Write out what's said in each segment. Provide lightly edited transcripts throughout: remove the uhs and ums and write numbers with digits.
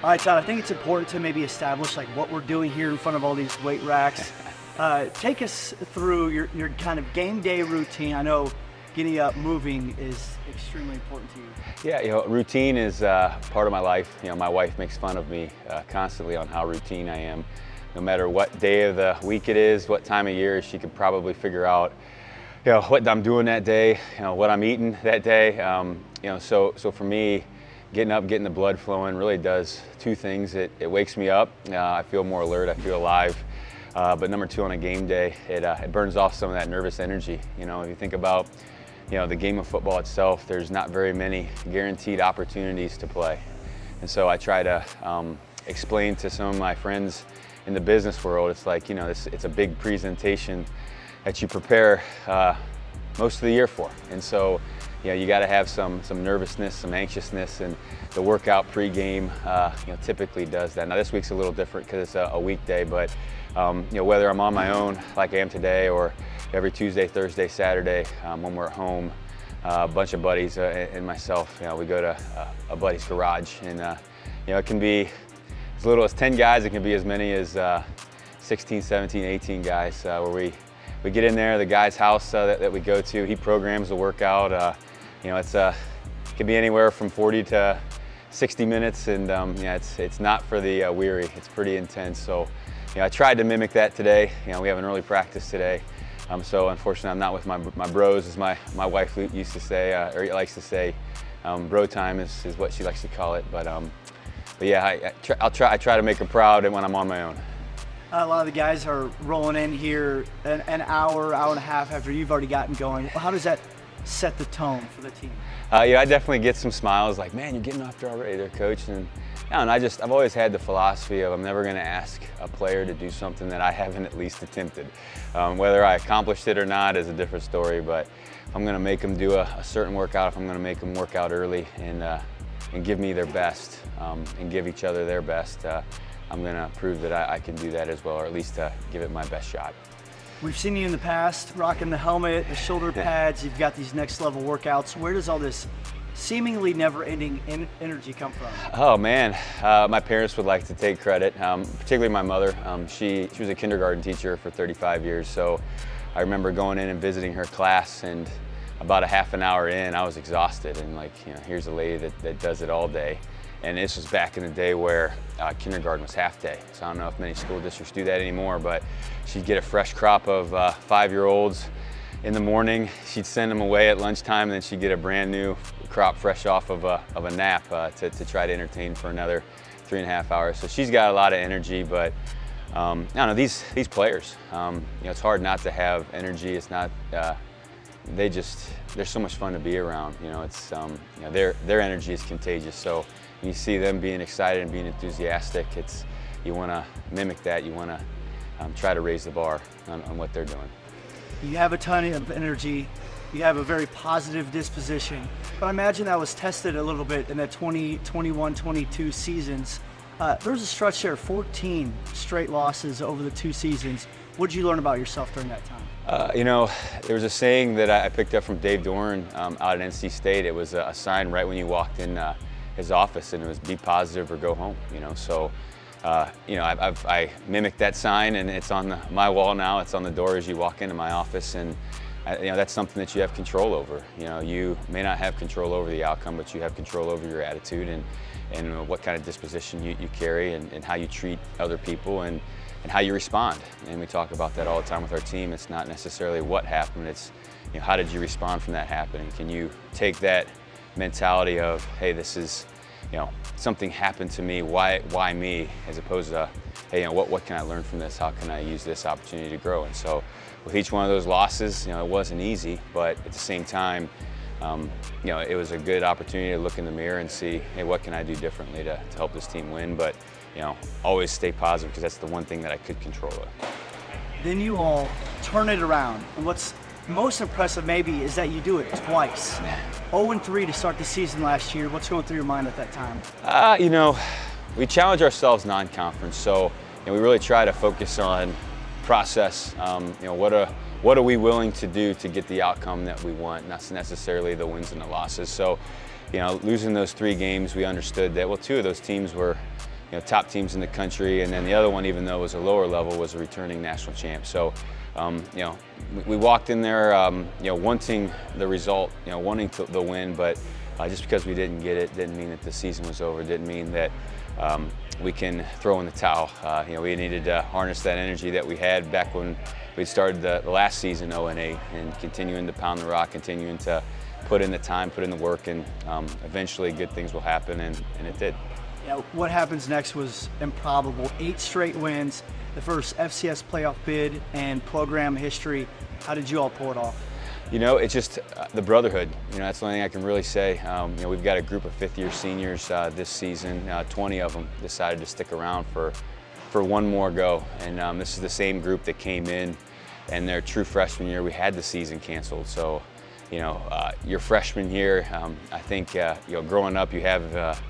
All right, Todd, I think it's important to maybe establish like what we're doing here in front of all these weight racks. Take us through your kind of game day routine. I know getting up, moving is extremely important to you. Yeah, routine is part of my life. My wife makes fun of me constantly on how routine I am. No matter what day of the week it is, what time of year, she could probably figure out, what I'm doing that day, what I'm eating that day. So for me, getting up, getting the blood flowing really does two things. It wakes me up. I feel more alert. I feel alive. But number two, on a game day, it burns off some of that nervous energy. If you think about the game of football itself, there's not very many guaranteed opportunities to play. And so I try to explain to some of my friends in the business world, it's like, it's a big presentation that you prepare most of the year for. And so, you got to have some nervousness, some anxiousness, and the workout pregame, typically does that. Now this week's a little different because it's a weekday, but whether I'm on my own like I am today, or every Tuesday, Thursday, Saturday, when we're at home, a bunch of buddies and myself, we go to a buddy's garage, and it can be as little as 10 guys, it can be as many as 16, 17, 18 guys, where we get in there, the guy's house that we go to, he programs the workout. It can be anywhere from 40 to 60 minutes, and it's not for the weary. It's pretty intense. So, I tried to mimic that today. We have an early practice today. So unfortunately, I'm not with my bros, as my wife used to say, or likes to say. Bro time is what she likes to call it. But yeah, I try to make her proud when I'm on my own. A lot of the guys are rolling in here an hour and a half after you've already gotten going. How does that set the tone for the team? I definitely get some smiles like, man, you're getting after already there, coach. And I've always had the philosophy of I'm never going to ask a player to do something that I haven't at least attempted. Whether I accomplished it or not is a different story, but if I'm going to make them do a certain workout, if I'm going to make them work out early and give me their best and give each other their best, I'm going to prove that I can do that as well, or at least give it my best shot. We've seen you in the past rocking the helmet, the shoulder pads. You've got these next level workouts. Where does all this seemingly never-ending energy come from? Oh man, my parents would like to take credit, particularly my mother. She was a kindergarten teacher for 35 years, so I remember going in and visiting her class, and about a half an hour in, I was exhausted, and here's a lady that does it all day. And this was back in the day where kindergarten was half day. So I don't know if many school districts do that anymore, but she'd get a fresh crop of 5-year-olds in the morning. She'd send them away at lunchtime, and then she'd get a brand new crop fresh off of a nap to try to entertain for another 3.5 hours. So she's got a lot of energy, but I don't know, these players, it's hard not to have energy. It's not, they're so much fun to be around. Their energy is contagious. So when you see them being excited and being enthusiastic, you want to mimic that. You want to try to raise the bar on what they're doing. You have a ton of energy. You have a very positive disposition. But I imagine that was tested a little bit in the 2021, 22 seasons. There was a stretch there, 14 straight losses over the 2 seasons. What did you learn about yourself during that time? There was a saying that I picked up from Dave Doran out at NC State. It was a sign right when you walked in his office, and it was be positive or go home. So I mimicked that sign, and it's on my wall now. It's on the door as you walk into my office, and that's something that you have control over. You may not have control over the outcome, but you have control over your attitude and what kind of disposition you carry, and how you treat other people, and how you respond. And we talk about that all the time with our team. It's not necessarily what happened, it's how did you respond from that happening? Can you take that mentality of, hey, this is, something happened to me, why me, as opposed to, hey, what can I learn from this? How can I use this opportunity to grow? And so with each one of those losses, it wasn't easy, but at the same time, it was a good opportunity to look in the mirror and see, hey, what can I do differently to help this team win? But always stay positive, because that's the one thing that I could control it. Then you all turn it around, and what's most impressive maybe is that you do it twice. 0-3 to start the season last year. What's going through your mind at that time? We challenge ourselves non-conference, so we really try to focus on process. What are we willing to do to get the outcome that we want, not necessarily the wins and the losses. So, losing those 3 games, we understood that, well, 2 of those teams were top teams in the country, and then the other one, even though it was a lower level, was a returning national champ. So, we walked in there, wanting the result, wanting the win, but just because we didn't get it didn't mean that the season was over. Didn't mean that we can throw in the towel. We needed to harness that energy that we had back when we started the last season 0-8, and continuing to pound the rock, continuing to put in the time, put in the work, and eventually good things will happen, and it did. What happens next was improbable. 8 straight wins, the first FCS playoff bid in program history. How did you all pull it off? It's just the brotherhood. That's the only thing I can really say. We've got a group of fifth-year seniors this season. 20 of them decided to stick around for one more go. And this is the same group that came in, and their true freshman year, we had the season canceled. So, your freshman year, I think, growing up, you have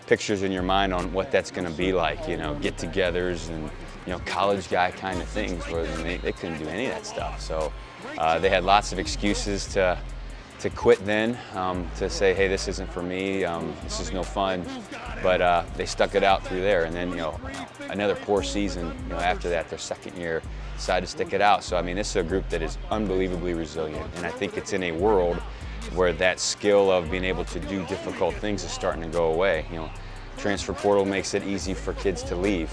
pictures in your mind on what that's going to be like, get-togethers and, college guy kind of things, where they couldn't do any of that stuff. So they had lots of excuses to quit then, to say, hey, this isn't for me, this is no fun. But they stuck it out through there, and then, another poor season, after that, their second year, decided to stick it out. So, this is a group that is unbelievably resilient, and I think it's in a world where that skill of being able to do difficult things is starting to go away. Transfer portal makes it easy for kids to leave.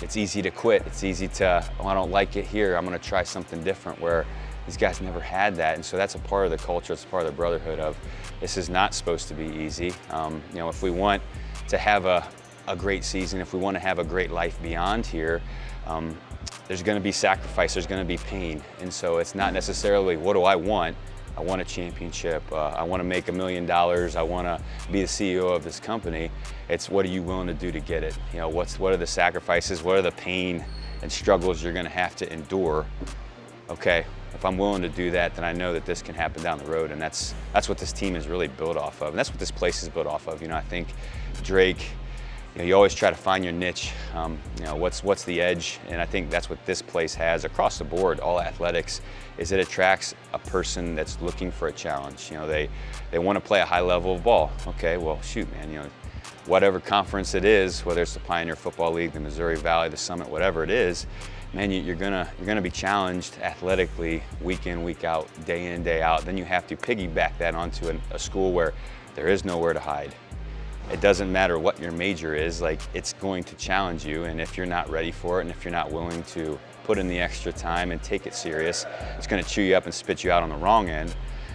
It's easy to quit. It's easy to, I don't like it here, I'm going to try something different, where these guys never had that. And so that's a part of the culture, it's a part of the brotherhood of, this is not supposed to be easy. If we want to have a great season, if we want to have a great life beyond here, there's going to be sacrifice, there's going to be pain. And so it's not necessarily, what do I want? I want a championship, I want to make $1 million, I want to be the CEO of this company. It's, what are you willing to do to get it? What are the sacrifices, what are the pain and struggles you're going to have to endure? Okay, if I'm willing to do that, then I know that this can happen down the road, and that's what this team is really built off of, and that's what this place is built off of. I think Drake, you always try to find your niche, what's the edge, and I think that's what this place has across the board, all athletics, is it attracts a person that's looking for a challenge. They want to play a high level of ball. Okay, well, shoot, man, whatever conference it is, whether it's the Pioneer Football League, the Missouri Valley, the Summit, whatever it is, man, you're gonna be challenged athletically week in, week out, day in, day out. Then you have to piggyback that onto a school where there is nowhere to hide. It doesn't matter what your major is, it's going to challenge you, and if you're not ready for it, and if you're not willing to put in the extra time and take it serious, it's going to chew you up and spit you out on the wrong end,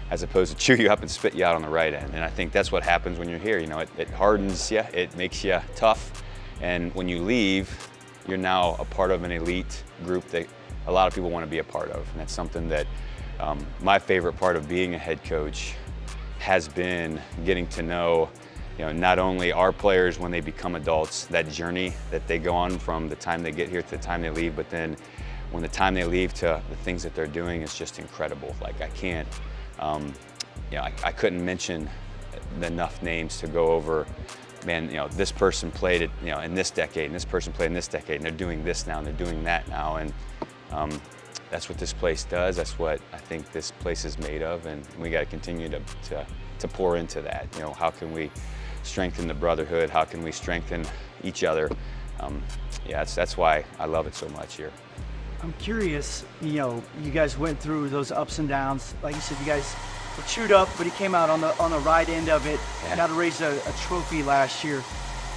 as opposed to chew you up and spit you out on the right end. And I think that's what happens when you're here. It hardens you, it makes you tough, and when you leave, you're now a part of an elite group that a lot of people want to be a part of. And that's something that my favorite part of being a head coach has been getting to know not only our players when they become adults, that journey that they go on from the time they get here to the time they leave, but then when the time they leave to the things that they're doing is just incredible. I can't, I couldn't mention enough names to go over, man, this person played it, in this decade, and this person played in this decade, and they're doing this now, and they're doing that now, and that's what this place does. That's what I think this place is made of, and we got to continue to pour into that. How can we strengthen the brotherhood? How can we strengthen each other? That's why I love it so much here. I'm curious, you guys went through those ups and downs. Like you said, you guys were chewed up, but he came out on the right end of it. Yeah. Got to raise a trophy last year.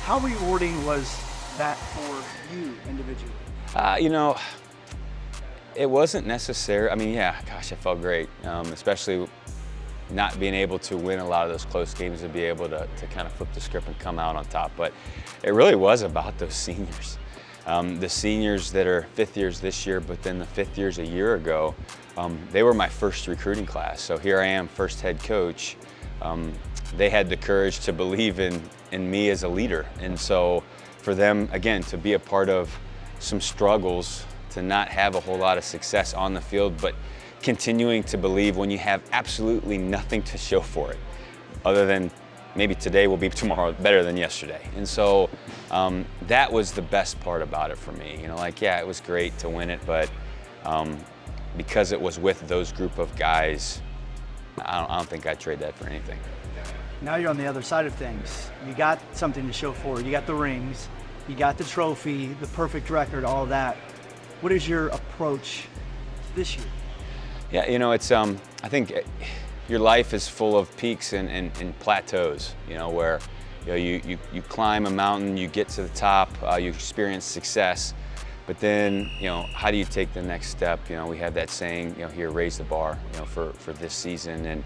How rewarding was that for you individually? It wasn't necessary. Gosh, I felt great, especially not being able to win a lot of those close games and be able to kind of flip the script and come out on top. But it really was about those seniors. The seniors that are fifth years this year, but then the fifth years a year ago, they were my first recruiting class. So here I am, first head coach. They had the courage to believe in me as a leader. And so for them, again, to be a part of some struggles, to not have a whole lot of success on the field, but continuing to believe when you have absolutely nothing to show for it, other than maybe today will be tomorrow better than yesterday. And so that was the best part about it for me. Yeah, it was great to win it, but because it was with those group of guys, I don't think I'd trade that for anything. Now you're on the other side of things. You got something to show for it. You got the rings, you got the trophy, the perfect record, all of that. What is your approach this year? Yeah, you know, it's I think your life is full of peaks and plateaus. You know, where you climb a mountain, you get to the top, you experience success, but then how do you take the next step? You know, we have that saying, here, raise the bar, for this season, and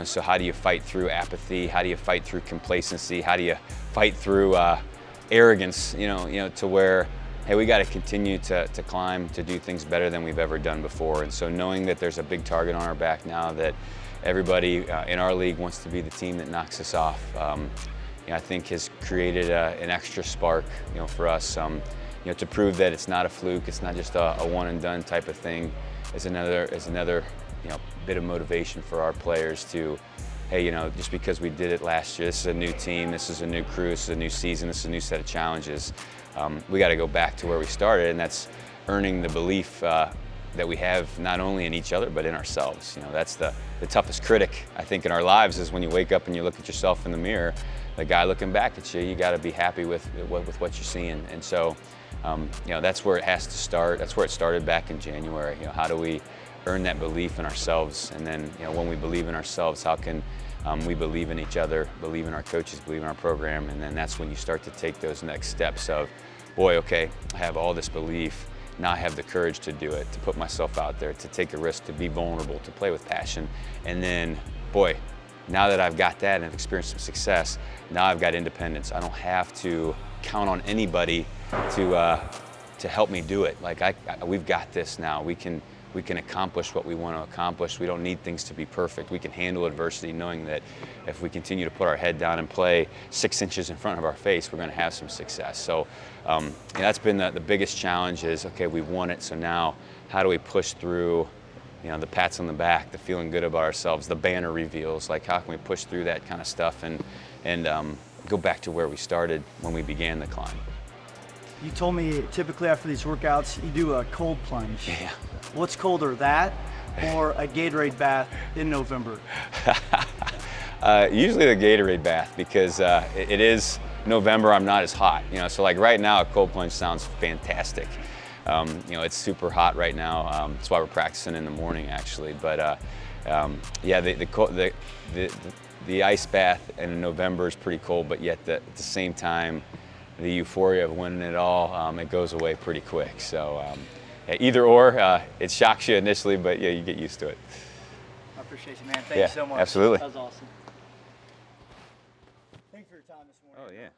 so how do you fight through apathy? How do you fight through complacency? How do you fight through arrogance? To where, hey, we got to continue to climb, to do things better than we've ever done before. And so knowing that there's a big target on our back now, that everybody in our league wants to be the team that knocks us off, I think has created an extra spark, for us, to prove that it's not a fluke, it's not just a one and done type of thing. Is another bit of motivation for our players to, hey, just because we did it last year, this is a new team, this is a new crew, this is a new season, this is a new set of challenges. We got to go back to where we started, and that's earning the belief that we have not only in each other but in ourselves. That's the toughest critic, I think, in our lives, is when you wake up and you look at yourself in the mirror. The guy looking back at you, you got to be happy with what you're seeing. And so, that's where it has to start. That's where it started back in January. How do we earn that belief in ourselves? And then, when we believe in ourselves, how can we believe in each other, believe in our coaches, believe in our program? And then that's when you start to take those next steps of, boy, okay, I have all this belief. Now I have the courage to do it, to put myself out there, to take a risk, to be vulnerable, to play with passion. And then, boy, now that I've got that and I've experienced some success, now I've got independence. I don't have to count on anybody to help me do it. Like, we've got this now. We can accomplish what we want to accomplish. We don't need things to be perfect. We can handle adversity, knowing that if we continue to put our head down and play 6 inches in front of our face, we're going to have some success. So that's been the biggest challenge is, okay, we've won it, so now how do we push through the pats on the back, the feeling good about ourselves, the banner reveals, like how can we push through that kind of stuff and go back to where we started when we began the climb. You told me typically after these workouts you do a cold plunge. Yeah. What's colder, that or a Gatorade bath in November? Usually the Gatorade bath, because it is November, I'm not as hot. So like right now a cold plunge sounds fantastic. It's super hot right now. That's why we're practicing in the morning, actually. But yeah, the ice bath in November is pretty cold, but yet at the same time, the euphoria of winning it all, it goes away pretty quick. So yeah, either or, it shocks you initially, but yeah, you get used to it. I appreciate you, man. Thank you so much. Absolutely. That was awesome. Thank you for your time this morning. Oh, yeah.